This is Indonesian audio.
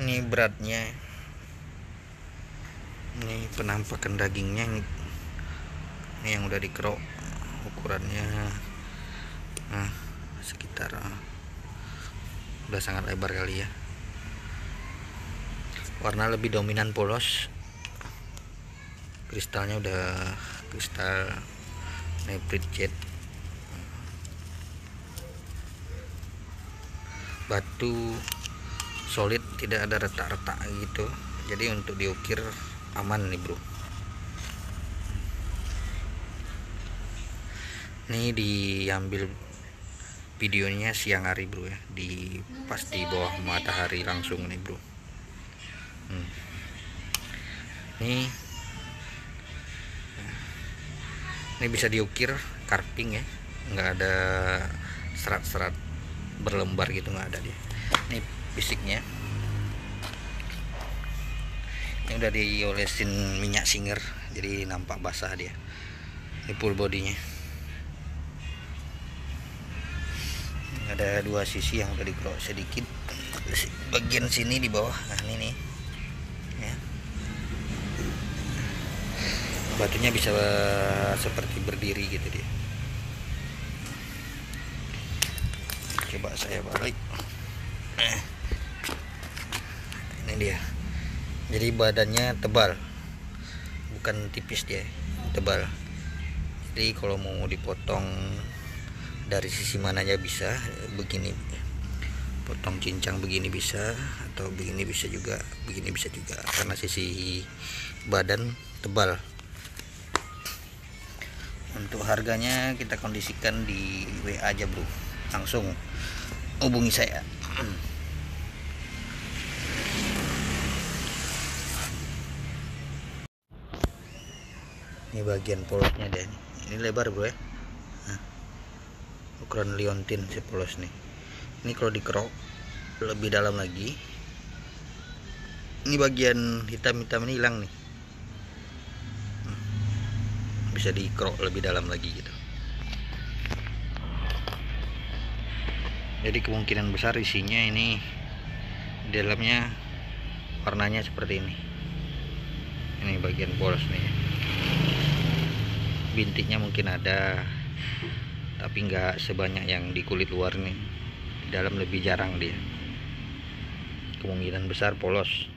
Ini beratnya, ini penampakan dagingnya, ini yang udah dikerok. Ukurannya sekitar udah sangat lebar kali ya. Warna lebih dominan polos, kristalnya udah kristal Niprit jet. Batu solid, tidak ada retak-retak gitu, jadi untuk diukir aman nih bro. Ini diambil videonya siang hari bro ya, pas di bawah matahari langsung nih bro. Ini bisa diukir carving ya, nggak ada serat-serat berlembar gitu, nggak ada dia. Ini fisiknya, ini udah diolesin minyak singer jadi nampak basah dia. Ini full bodinya, ada dua sisi yang udah dikerok sedikit, bagian sini di bawah. Nah ini nih ya. Batunya bisa seperti berdiri gitu dia. Coba saya balik. Ini dia. Jadi badannya tebal, bukan tipis dia, tebal. Jadi kalau mau dipotong dari sisi mana aja bisa, begini potong cincang begini bisa, atau begini bisa juga, begini bisa juga, karena sisi badan tebal. Untuk harganya kita kondisikan di WA aja bro, langsung hubungi saya. Ini bagian polosnya deh, ini lebar bro ya. Ukuran liontin si polos nih. Ini kalau dikerok lebih dalam lagi, ini bagian hitam-hitam ini hilang nih, bisa dikerok lebih dalam lagi gitu. Jadi kemungkinan besar isinya ini di dalamnya warnanya seperti ini. Ini bagian polos nih, bintiknya mungkin ada, tapi nggak sebanyak yang di kulit luar nih. Di dalam lebih jarang dia, kemungkinan besar polos.